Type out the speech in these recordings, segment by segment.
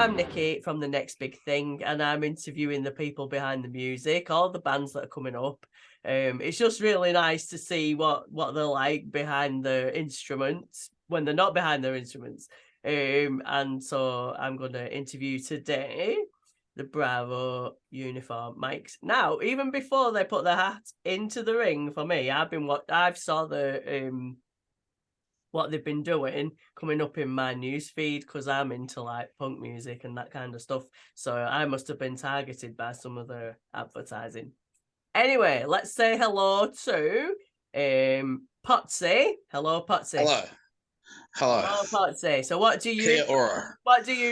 I'm Nikki from The Next Big Thing, and I'm interviewing the people behind the music, all the bands that are coming up. It's just really nice to see what they're like behind the instruments when they're not behind their instruments. And so I'm going to interview today the Bravo uniform mics. Now, even before they put their hat into the ring for me, I've saw the what they've been doing coming up in my news feed because I'm into like punk music and that kind of stuff. So I must have been targeted by some of the advertising. Anyway, let's say hello to Pottsy. Hello, Pottsy. Hello. Hello, Pottsy. So what do you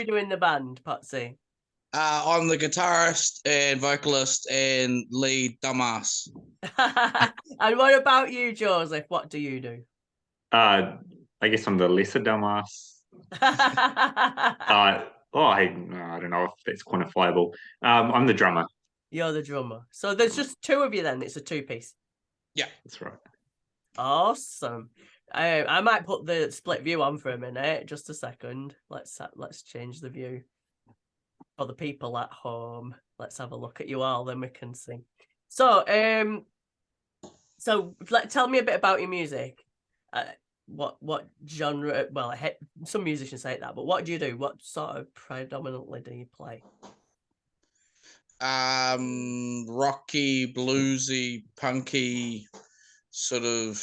do in the band, Pottsy? I'm the guitarist and vocalist and lead dumbass. And what about you, Joseph? What do you do? I guess I'm the lesser dumbass. I don't know if that's quantifiable. I'm the drummer. You're the drummer. So there's just two of you then. It's a two-piece. Yeah, that's right. Awesome. I might put the split view on for a minute. Just a second. Let's change the view for the people at home. Let's have a look at you all, then we can see. So, tell me a bit about your music. What genre? Well, some musicians say that, but what do you do? What sort of predominantly do you play? Rocky, bluesy, punky, sort of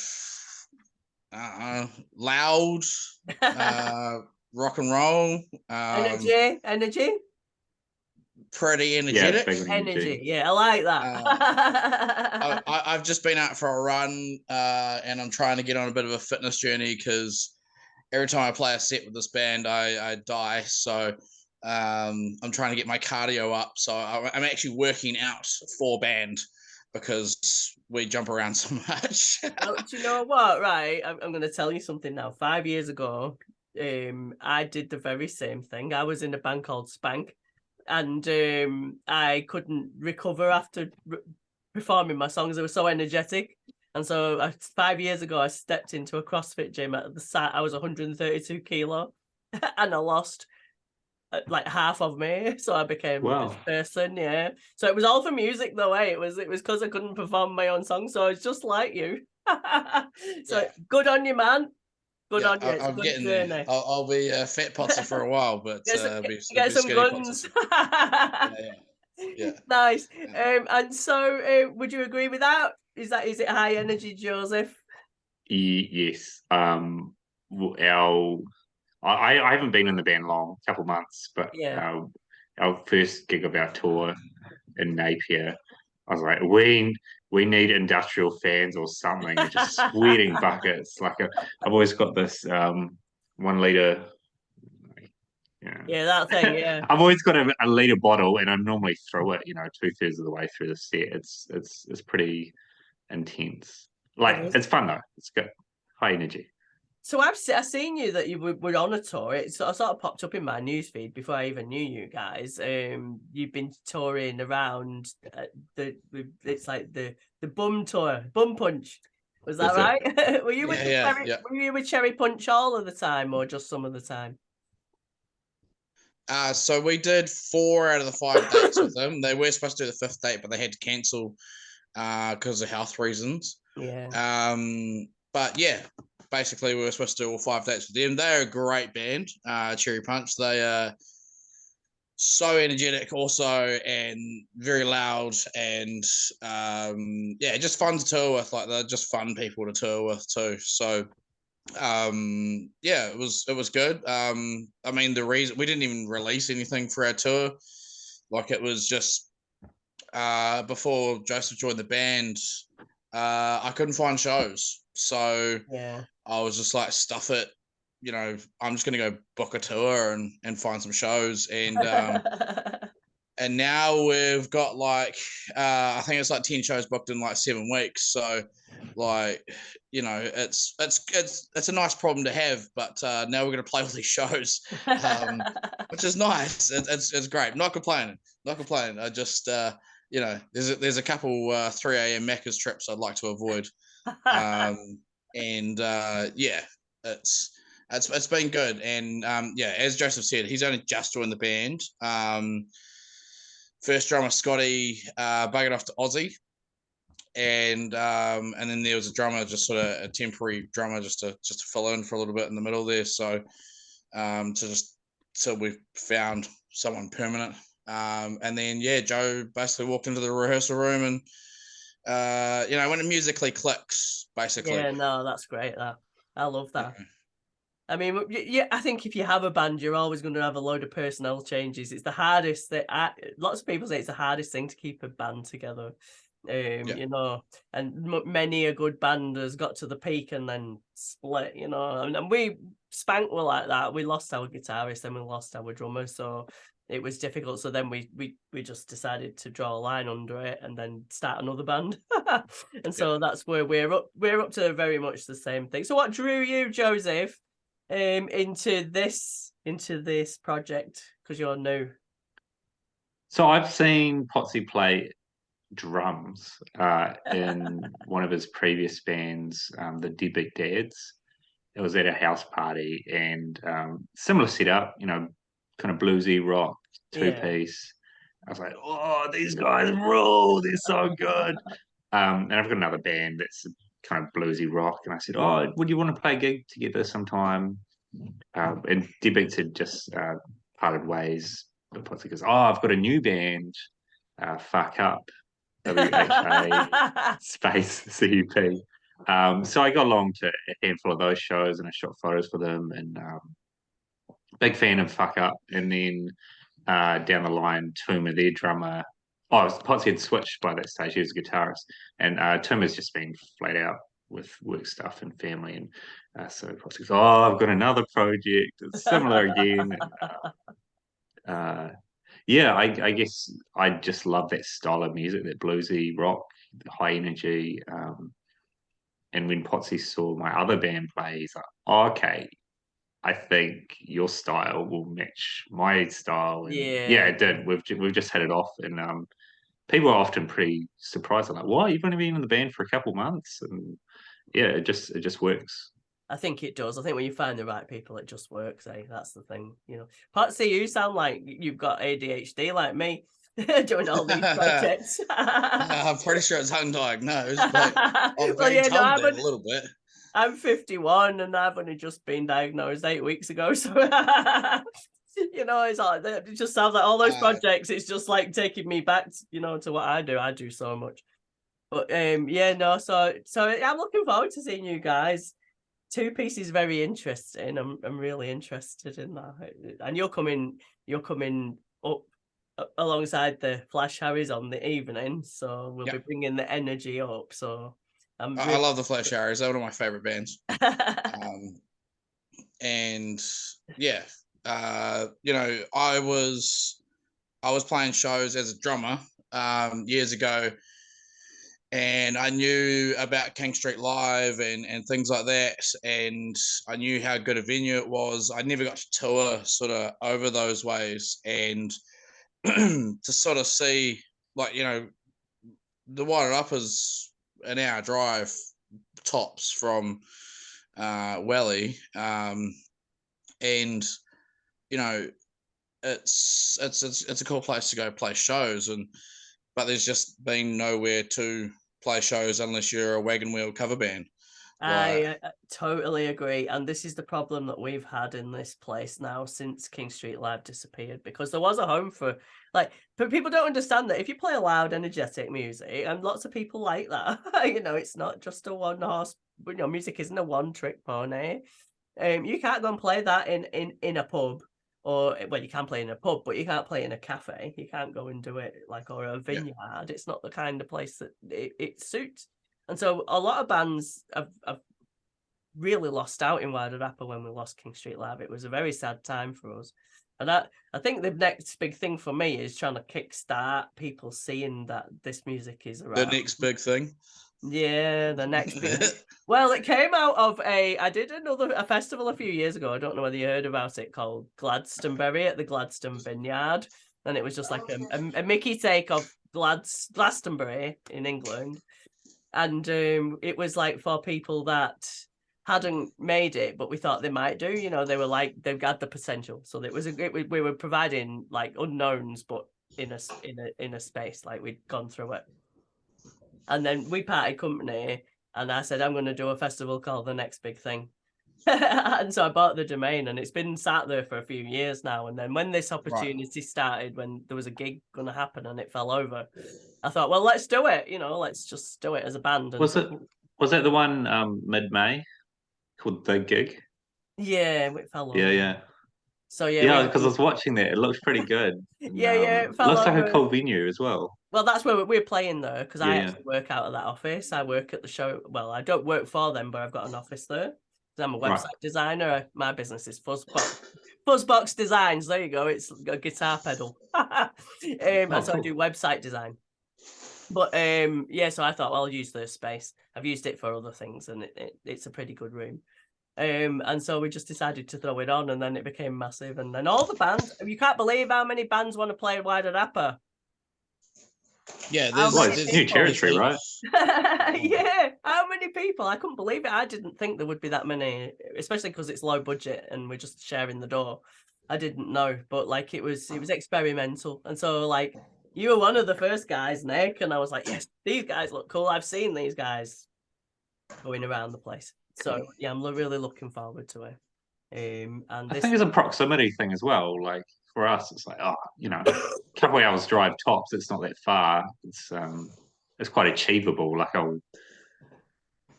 loud, rock and roll. Energy. Pretty energetic. Yeah, energy. Yeah, I like that. I've just been out for a run, and I'm trying to get on a bit of a fitness journey because every time I play a set with this band, I die. So I'm trying to get my cardio up. So I'm actually working out for band because we jump around so much. Oh, do you know what? Right, I'm going to tell you something now. 5 years ago, I did the very same thing. I was in a band called Spank, and I couldn't recover after performing my songs. They were so energetic. And so 5 years ago, I stepped into a CrossFit gym at the site. I was 132 kilo and I lost like half of me. So I became this person. Yeah. So it was all for music though, eh? It was because I couldn't perform my own song. So it's just like you. So good on you, man. Good on you. I'm getting there. I'll be a fat Pottsy for a while, but get some guns. Yeah. Nice. And so would you agree with that? Is it high energy, Joseph? Yes. I haven't been in the band long, a couple of months, but our first gig of our tour in Napier, I was like, we need industrial fans or something. You're just sweating buckets. Like I've always got this 1 liter. Yeah, that thing. Yeah, I've always got a liter bottle, and I normally throw it, 2/3 of the way through the set. It's pretty intense. Like it's fun though. It's good, high energy. So I've seen you that you were on a tour. It sort of popped up in my newsfeed before I even knew you guys. You've been touring around it's like the bum tour, Bum Punch. Was that right? Were you with Cherry Punch all of the time, or just some of the time? So we did 4 out of the 5 dates with them. They were supposed to do the 5th date, but they had to cancel because of health reasons. Yeah. But yeah, basically we were supposed to do all 5 dates with them. They're a great band, Cherry Punch. They are so energetic also and very loud and just fun to tour with. Like they're just fun people to tour with too. So it was good. I mean, the reason we didn't even release anything for our tour, like it was just before Joseph joined the band, I couldn't find shows, so I was just like, stuff it, I'm just gonna go book a tour and find some shows, and and now we've got like I think it's like 10 shows booked in like 7 weeks. So like, it's a nice problem to have, but now we're going to play all these shows, which is nice. It's great. Not complaining. I just there's a couple 3 a.m. Macca's trips I'd like to avoid, and it's It's been good, and yeah, as Joseph said, he's only just joined the band. First drummer Scotty buggered off to Aussie, and then there was a drummer, just sort of a temporary drummer, just to fill in for a little bit in the middle there. So till we found someone permanent, and then yeah, Joe basically walked into the rehearsal room, and when it musically clicks, basically. Yeah, no, that's great. I love that. Yeah. I mean, yeah, I think if you have a band, you're always going to have a load of personnel changes. It's the hardest lots of people say it's the hardest thing to keep a band together. And many a good band has got to the peak and then split, and we Spank were like that. We lost our guitarist and we lost our drummer, so it was difficult. So then we just decided to draw a line under it and then start another band. And so that's where we're up to very much the same thing. So what drew you, Joseph, into this project, because you're new? So I've seen Pottsy play drums in one of his previous bands, the Dead Big Dads. It was at a house party, and similar setup, kind of bluesy rock, two-piece. I was like, oh, these guys rule, they're so good. And I've got another band that's kind of bluesy rock, and I said, oh, would you want to play a gig together sometime? And Dead Beats had just parted ways. But Pottsy goes, oh, I've got a new band, Fuck Up. WHA space CUP. So I got along to a handful of those shows, and I shot photos for them, and big fan of Fuck Up. And then down the line, Tuma, their drummer, Pottsy had switched by that stage. He was a guitarist, and Tuma's just been flat out with work stuff and family, and so Pottsy goes, oh, I've got another project. It's similar again. And, yeah, I guess I just love that style of music, that bluesy rock, high energy. And when Pottsy saw my other band play, he's like, oh, okay, I think your style will match my style. And yeah, it did. We've just hit it off. And people are often pretty surprised. I'm like, what? You've only been in the band for a couple months? And yeah, it just works. I think it does. I think when you find the right people, it just works. That's the thing, Pottsy, you sound like you've got ADHD like me, doing all these projects. I'm pretty sure it's undiagnosed, but I've been told that a little bit. I'm 51 and I've only just been diagnosed 8 weeks ago. So, it's like, it just sounds like all those projects. It's just like taking me back, to what I do. I do so much. But so I'm looking forward to seeing you guys. Two pieces is very interesting. I'm really interested in that. And you're coming up alongside the Flash Harrys on the evening, so we'll be bringing the energy up. So I love the Flash Harrys. They're one of my favorite bands. And yeah, I was playing shows as a drummer years ago. And I knew about King Street Live and things like that. And I knew how good a venue it was. I never got to tour sort of over those ways. And to sort of see, like, the Wider Up is an hour drive tops from Welly. And, it's a cool place to go play shows. But there's just been nowhere to play shows unless you're a wagon wheel cover band. I totally agree. And this is the problem that we've had in this place now since King Street Live disappeared, because there was a home for, but people don't understand that if you play loud, energetic music, and lots of people like that, it's not just a one horse, music isn't a one trick pony. You can't go and play that in a pub. Or, well, you can play in a pub, but you can't play in a cafe. You can't go and do it or a vineyard. Yeah. It's not the kind of place that it suits. And so a lot of bands have really lost out in Wider Rapper when we lost King Street Live. It was a very sad time for us. And I think the next big thing for me is trying to kickstart people seeing that this music is around. The next big thing. Yeah, the next big. Well, it came out of I did a festival a few years ago. I don't know whether you heard about it, called Glastonbury at the Gladstone Vineyard, and it was just like a Mickey take of Glastonbury in England, and it was like for people that hadn't made it, but we thought they might do. You know, they were like, they've got the potential. So it was we were providing like unknowns, but in a space, like we'd gone through it. And then we parted company, and I said, I'm going to do a festival called The Next Big Thing. And so I bought the domain, and it's been sat there for a few years now. And then when this opportunity started, when there was a gig going to happen and it fell over, I thought, well, let's do it. You know, let's just do it as a band. And was it the one mid-May called The Gig? Yeah, it fell over. Yeah. So yeah, because I was watching that. It looks pretty good. And, it fell looks over. like a cool venue as well. Well, that's where we're playing there, because I actually work out of that office. I work at the show. Well, I don't work for them, but I've got an office there. I'm a website designer. My business is Fuzzbox Designs. There you go. It's a guitar pedal. And so I do website design. But so I thought, well, I'll use the space. I've used it for other things, and it's a pretty good room. And so we just decided to throw it on, and then it became massive. And then all the bands, you can't believe how many bands want to play Wider Rapper. Yeah, it's new territory, right? Yeah, how many people? I couldn't believe it. I didn't think there would be that many, especially because it's low budget and we're just sharing the door. I didn't know, but like it was experimental. And so like you were one of the first guys, Nick, and I was like, yes, these guys look cool. I've seen these guys going around the place. So yeah, I'm really looking forward to it. And I think it's a proximity thing as well. Like for us, it's like, a couple of hours drive tops. It's not that far. It's quite achievable. Like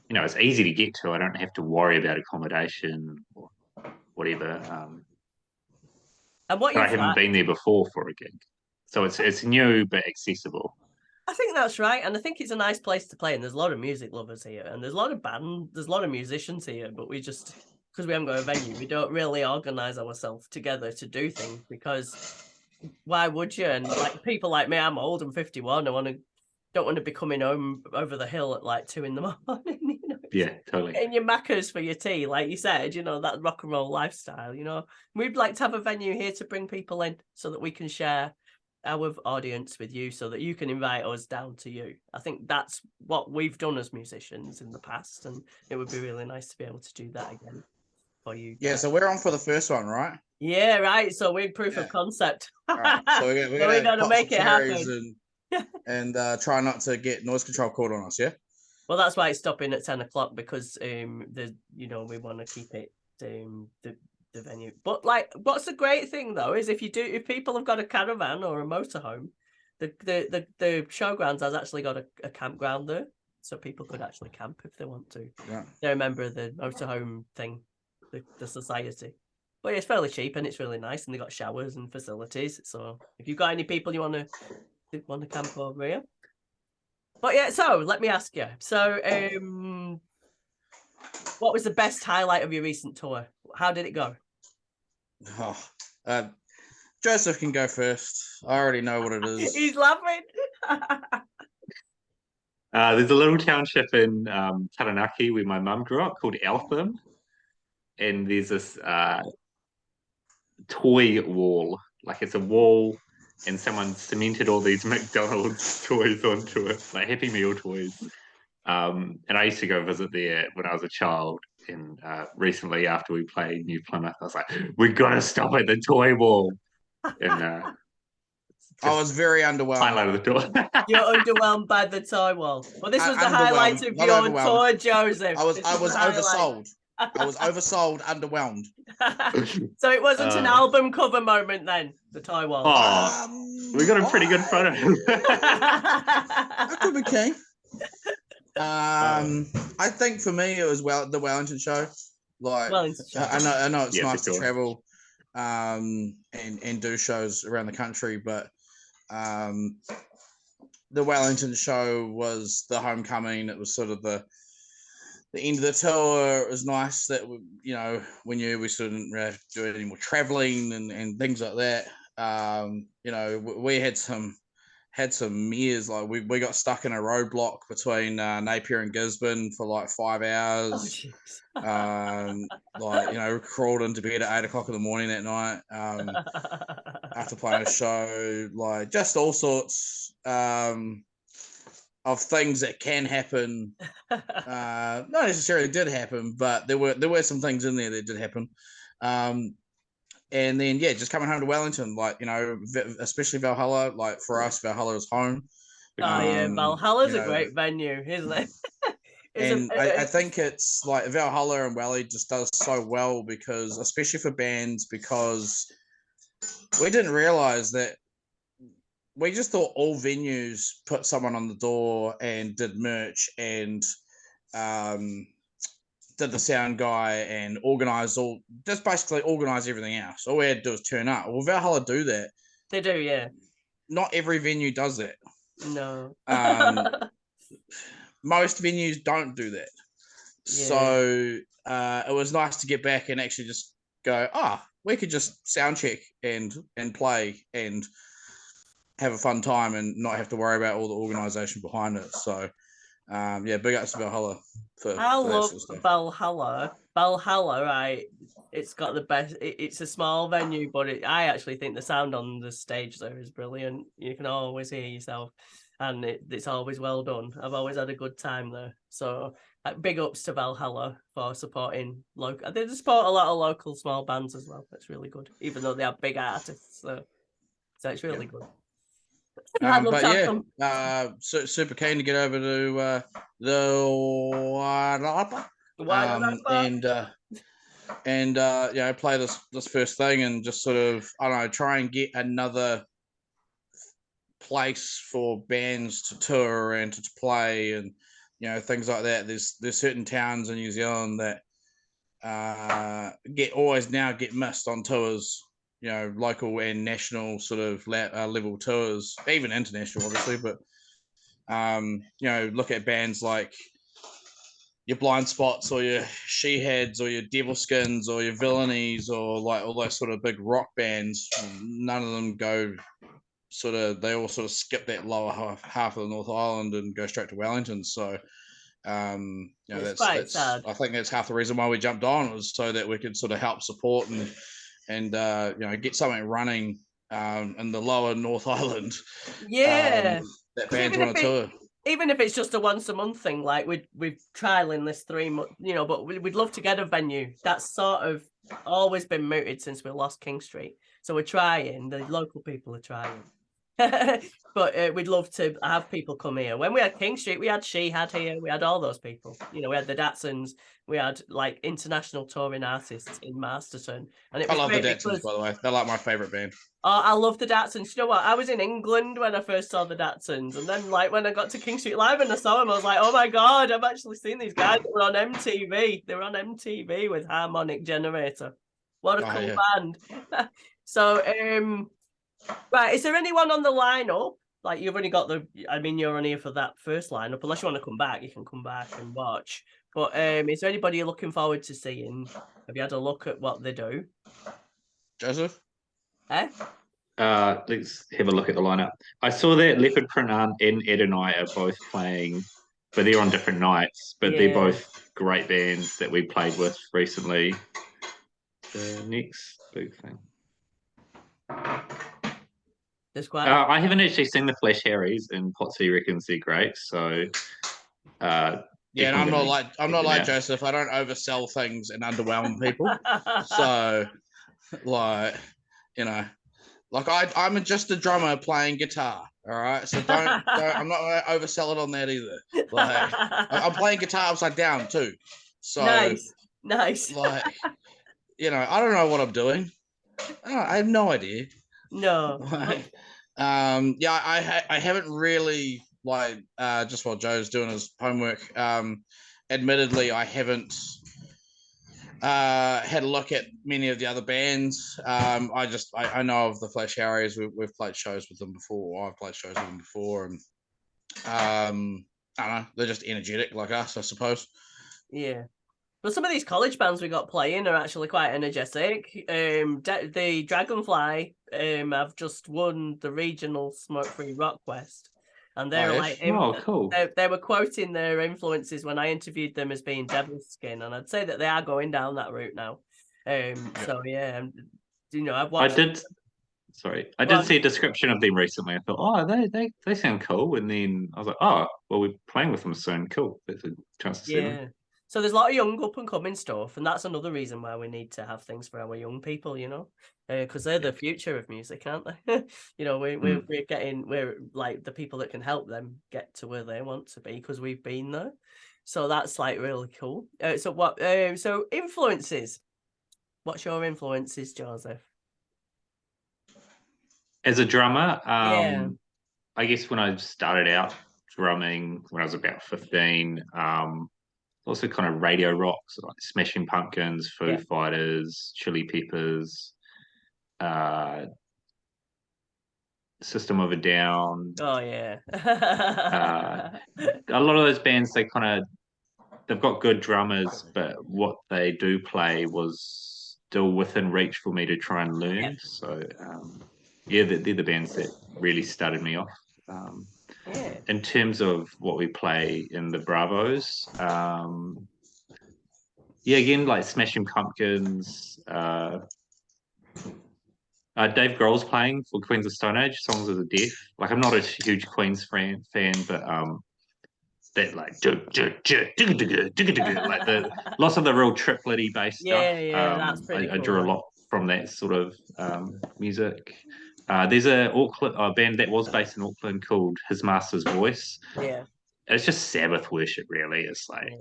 it's easy to get to. I don't have to worry about accommodation or whatever. And I haven't been there before for a gig, so it's new but accessible. I think that's right, and I think it's a nice place to play. And there's a lot of music lovers here, and there's a lot of musicians here. But we just, because we haven't got a venue, we don't really organize ourselves together to do things, because why would you? And like people like me, I'm old, I'm 51. Don't want to be coming home over the hill at like 2 a.m. Yeah, totally. Getting your Maccas for your tea, like you said, that rock and roll lifestyle. We'd like to have a venue here to bring people in so that we can share our audience with you, so that you can invite us down to you. I think that's what we've done as musicians in the past, and it would be really nice to be able to do that again for you. Yeah, so we're on for the first one, right? Yeah, right. So we're proof of concept. Right. So we're gonna make it happen and try not to get noise control called on us. Yeah. Well, that's why it's stopping at 10 o'clock, because we want to keep it the venue. But like, what's the great thing though is if people have got a caravan or a motorhome, the showgrounds has actually got a campground there, so people could actually camp if they want to. Yeah. They're a member of the motorhome thing, the society. But it's fairly cheap and it's really nice, and they got showers and facilities. So if you've got any people you want to camp over here. But yeah, so let me ask you. So what was the best highlight of your recent tour? How did it go? Joseph can go first. I already know what it is. He's laughing. There's a little township in Taranaki where my mum grew up called Eltham, and there's this toy wall. Like it's a wall, and someone cemented all these McDonald's toys onto it, like Happy Meal toys. And I used to go visit there when I was a child. And recently, after we played New Plymouth, I was like, "We gotta stop at the toy wall." And I was very underwhelmed. Highlight of the tour. You're underwhelmed by the toy wall. Well, this was the highlight of your tour, Joseph. I was oversold. I was oversold, underwhelmed. So it wasn't an album cover moment then, the toy wall. Oh, we got a pretty good photo. That could be key. I think for me it was the Wellington show. Like Wellington show. I know it's nice to travel and do shows around the country, but the Wellington show was the homecoming. It was sort of the end of the tour. It was nice that we knew we sort of didn't really do any more traveling and things like that. We had some years, like we got stuck in a roadblock between Napier and Gisborne for like 5 hours. Crawled into bed at 8 o'clock in the morning that night after playing a show, like just all sorts. things that can happen. Not necessarily did happen, but there were some things in there that did happen. And then just coming home to Wellington, like, you know, especially Valhalla, like for us, Valhalla is home. Valhalla's a great venue, isn't it? I think it's like Valhalla and Welly just does so well because, especially for bands, because we didn't realize that. We just thought all venues put someone on the door and did merch and did the sound guy and basically organize everything else. All we had to do was turn up. Well, Valhalla do that. They do, yeah. Not every venue does that. No. Most venues don't do that. Yeah. So it was nice to get back and actually just go, we could just sound check and play and have a fun time and not have to worry about all the organization behind it. So big ups to Valhalla I love Valhalla. Valhalla, right? It's got the best. It's a small venue, but I actually think the sound on the stage there is brilliant. You can always hear yourself, and it's always well done. I've always had a good time there. So big ups to Valhalla for supporting local. They support a lot of local small bands as well. That's really good, even though they have big artists. So it's really good. Super keen to get over to the play this first thing and just sort of, I don't know, try and get another place for bands to tour and to play and, you know, things like that. There's certain towns in New Zealand that get missed on tours. You know, local and national sort of level tours, even international, obviously. But you know, look at bands like your Blind Spots or your Sheheads or your Devil Skins or your Villainies or like all those sort of big rock bands. None of them go they all sort of skip that lower half of the North Island and go straight to Wellington. So you know, that's sad. I think that's half the reason why we jumped on, was so that we could sort of help support and you know, get something running in the lower North Island. Yeah, that bands want to tour. Even if it's just a once a month thing, like we're trialing this 3 months, you know, but we'd love to get a venue. That's sort of always been mooted since we lost King Street. So we're trying. The local people are trying. But we'd love to have people come here. When we had King Street, we had Shehead here. We had all those people. You know, we had the Datsuns. We had like international touring artists in Masterton. And I love the Datsuns, by the way. They're like my favourite band. Oh, I love the Datsuns. You know what? I was in England when I first saw the Datsuns. And then like when I got to King Street Live and I saw them, I was like, oh my God, I've actually seen these guys. They were on MTV. They were on MTV with Harmonic Generator. What a cool band. So, right, is there anyone on the lineup? Like, you've only got you're on here for that first lineup. Unless you want to come back, you can come back and watch. But is there anybody you're looking forward to seeing? Have you had a look at what they do? Joseph? Let's have a look at the lineup. I saw that Leopard Print and Ed and I are both playing, but they're on different nights. But they're both great bands that we played with recently. The next big thing. I haven't actually seen the Flash Harrys, and Pottsy reckons they're great. So, and I'm not like Joseph. I don't oversell things and underwhelm people. So, like, you know, like I'm just a drummer playing guitar. All right, so don't I'm not going to oversell it on that either. Like, I'm playing guitar upside down too. So nice. Like, you know, I don't know what I'm doing. I have no idea. No. Like, I haven't really, like, just while Joe's doing his homework, admittedly, I haven't had a look at many of the other bands. I know of the Flash Harriers. We've played shows with them before. I've played shows with them before, and I don't know, they're just energetic like us, I suppose. Yeah. But some of these college bands we got playing are actually quite energetic. The Dragonfly have just won the regional Smoke Free Rock Quest. And they're cool. They were quoting their influences when I interviewed them as being Devil's Skin. And I'd say that they are going down that route now. So, yeah, you know, I've watched... sorry. I did see a description of them recently. I thought, oh, they sound cool. And then I was like, oh, well, we're playing with them soon. Cool. There's a chance to see them. So there's a lot of young up and coming stuff, and that's another reason why we need to have things for our young people, because they're the future of music, aren't they? we're like the people that can help them get to where they want to be because we've been there. So that's like really cool. So influences. What's your influences, Joseph? As a drummer, I guess when I started out drumming when I was about 15, also kind of radio rock, so like Smashing Pumpkins, Foo Fighters, Chili Peppers, System of a Down. Oh yeah. A lot of those bands, they've got good drummers, but what they do play was still within reach for me to try and learn. Yeah. So they're the bands that really started me off. In terms of what we play in the Bravos, again, like Smashing Pumpkins, Dave Grohl's playing for Queens of Stone Age, Songs of the Deaf. Like, I'm not a huge Queens fan, but that like like lots of the real triplety based stuff. That's pretty cool. I drew a lot from that sort of music. There's a band that was based in Auckland called His Master's Voice. Yeah. It's just Sabbath worship, really. It's like,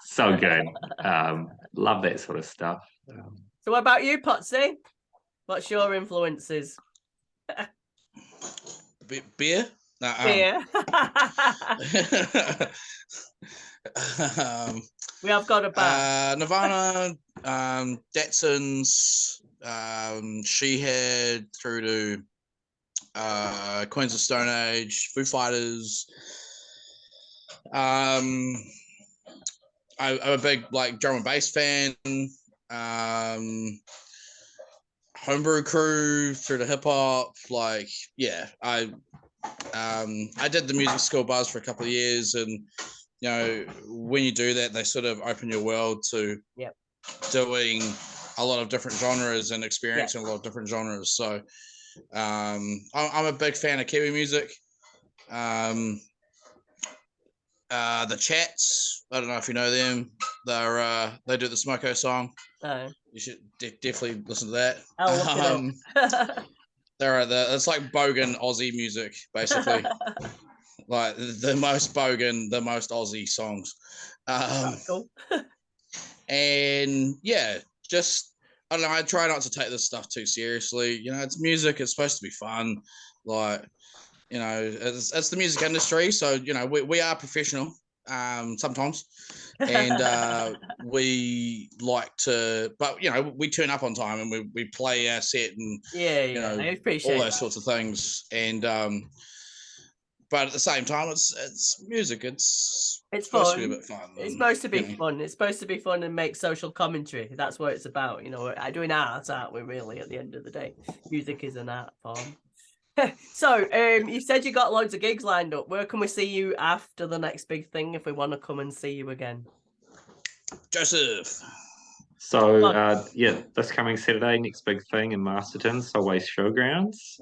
so good. Love that sort of stuff. So what about you, Pottsy? What's your influences? Beer? Beer. We have got a band. Nirvana, Datsuns, Shehead through to Queens of Stone Age, Foo Fighters. I'm a big like drum and bass fan. Homebrew crew through to hip hop. Like, I did the music school buzz for a couple of years, and when you do that, they sort of open your world to doing a lot of different genres and experiencing a lot of different genres. So I'm a big fan of Kiwi music. The Chats, I don't know if you know them. They do the Smoko song. Oh. You should definitely listen to that. I'll look it up. It's like bogan Aussie music, basically. Like the most bogan, the most Aussie songs. Cool. And just I don't know. I try not to take this stuff too seriously. It's music. It's supposed to be fun. Like, it's the music industry. So we are professional sometimes, and we like to, but we turn up on time and we play our set and I appreciate all those sorts of things. And but at the same time, it's music. It's supposed fun. to be a bit fun. It's supposed to be fun. It's supposed to be fun and make social commentary. That's what it's about. We're doing art, aren't we? Really, at the end of the day, music is an art form. So, you said you got loads of gigs lined up. Where can we see you after the next big thing if we want to come and see you again? Joseph. So, this coming Saturday, next big thing in Masterton, Solway Showgrounds.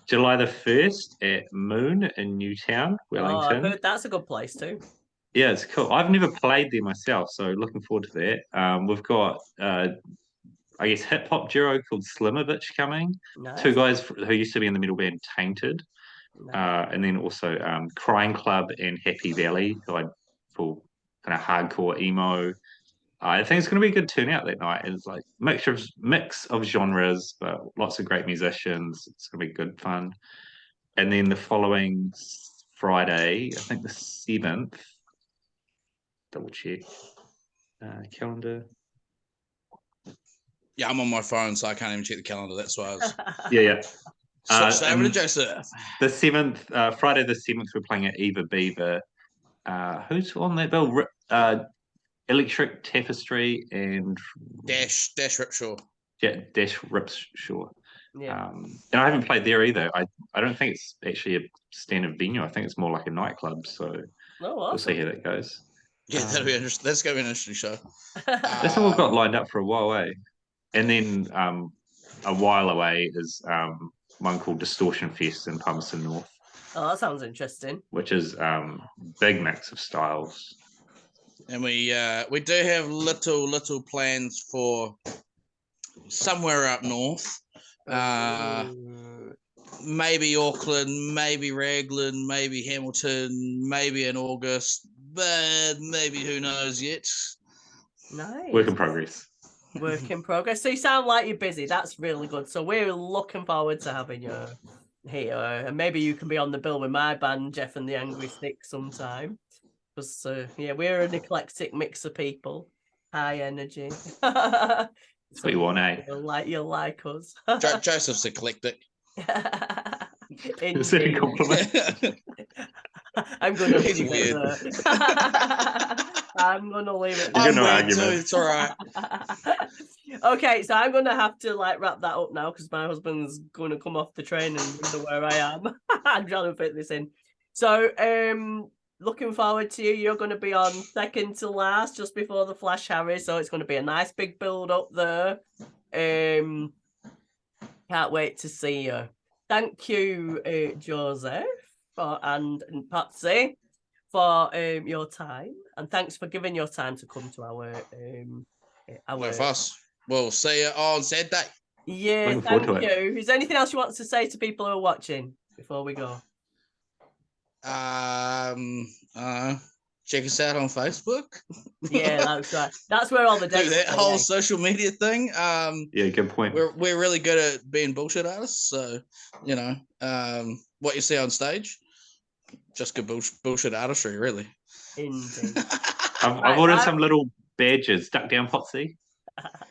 July the 1st at Moon in Newtown, Wellington. Oh, I've heard that's a good place too. Yeah, it's cool. I've never played there myself, so looking forward to that. We've got I guess hip hop duo called Slimovich coming. Nice. Two guys who used to be in the metal band Tainted, and then also Crying Club and Happy Valley, for kind of hardcore emo. I think it's going to be a good turnout that night. It's like mix of genres, but lots of great musicians. It's going to be good fun. And then the following Friday, I think the 7th. Double check calendar. Yeah, I'm on my phone, so I can't even check the calendar. That's why I was... Yeah. Switch over to Joseph. The 7th, Friday the 7th, we're playing at Eva Beaver. Who's on that bill? Electric Tapestry and... Dash Ripshaw. Yeah, Dash Ripshaw. Yeah. And I haven't played there either. I don't think it's actually a standard venue. I think it's more like a nightclub. So we'll see how that goes. Yeah, that'll be interesting. That's going to be an interesting show. That's what we've got lined up for a while, eh? And then a while away is one called Distortion Fest in Palmerston North. Oh, that sounds interesting. Which is big mix of styles. And we do have little plans for somewhere up north. Maybe Auckland, maybe Raglan, maybe Hamilton, maybe in August, but maybe who knows yet. Nice. Work in progress. Work in progress. So you sound like you're busy. That's really good. So we're looking forward to having you here. And maybe you can be on the bill with my band, Jeff and the Angry Stick, sometime. Because, we're an eclectic mix of people. High energy. That's what you want, eh? You'll like us. Joseph's eclectic. Is that a compliment? I'm going to leave it there. I'm going to leave it there. You're going to argue. It's all right. Okay, so I'm going to have to wrap that up now because my husband's going to come off the train and wonder where I am. I'm trying to fit this in. So, looking forward to you. You're going to be on second to last just before the Flash Harry. So it's going to be a nice big build up there. Can't wait to see you. Thank you, Joseph and Pottsy for your time, and thanks for giving your time to come to our. No fuss. We'll see you on Saturday. Yeah, thank you. Is there anything else you want to say to people who are watching before we go? Check us out on Facebook. Yeah, that's right. That's where all the do that whole social media thing. Yeah, good point. We're really good at being bullshit artists, so what you see on stage, just good bullshit artistry, really. Indeed. I've ordered some little badges. Duck down, Pottsy.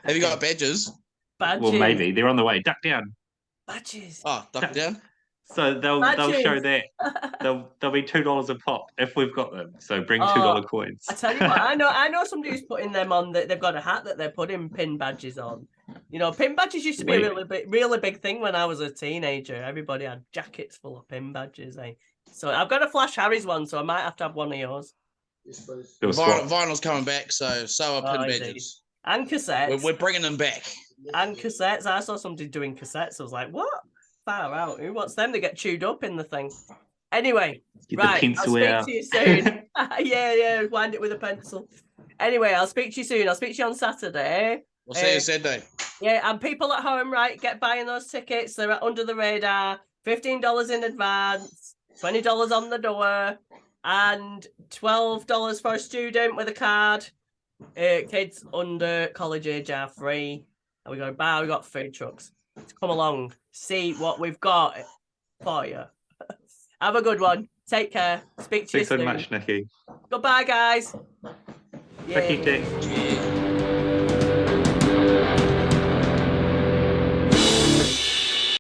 Have you got badges? Badges. Well, maybe they're on the way. Duck down. Badges. Oh, duck down. So they'll show that they'll be $2 a pop if we've got them. So bring $2 coins. I tell you what, I know somebody who's putting them on. They've got a hat that they're putting pin badges on. You know, pin badges used to be a really big thing when I was a teenager. Everybody had jackets full of pin badges. So I've got a Flash Harry's one, so I might have to have one of yours. Yes, please. Vinyl's coming back, so are pin badges. And cassettes. We're bringing them back. And cassettes. I saw somebody doing cassettes. I was like, what? Far out. Who wants them to get chewed up in the thing? Anyway, right. I'll speak to you soon. Yeah. Wind it with a pencil. Anyway, I'll speak to you soon. I'll speak to you on Saturday. We'll see you Saturday. Yeah, and people at home, right, get buying those tickets. They're under the radar. $15 in advance, $20 on the door, and $12 for a student with a card. Kids under college age are free. And we got a bar, we got food trucks. So come along, see what we've got for you. Have a good one. Take care. Speak to you soon. Thanks so much, Nikki. Goodbye, guys. Nikki,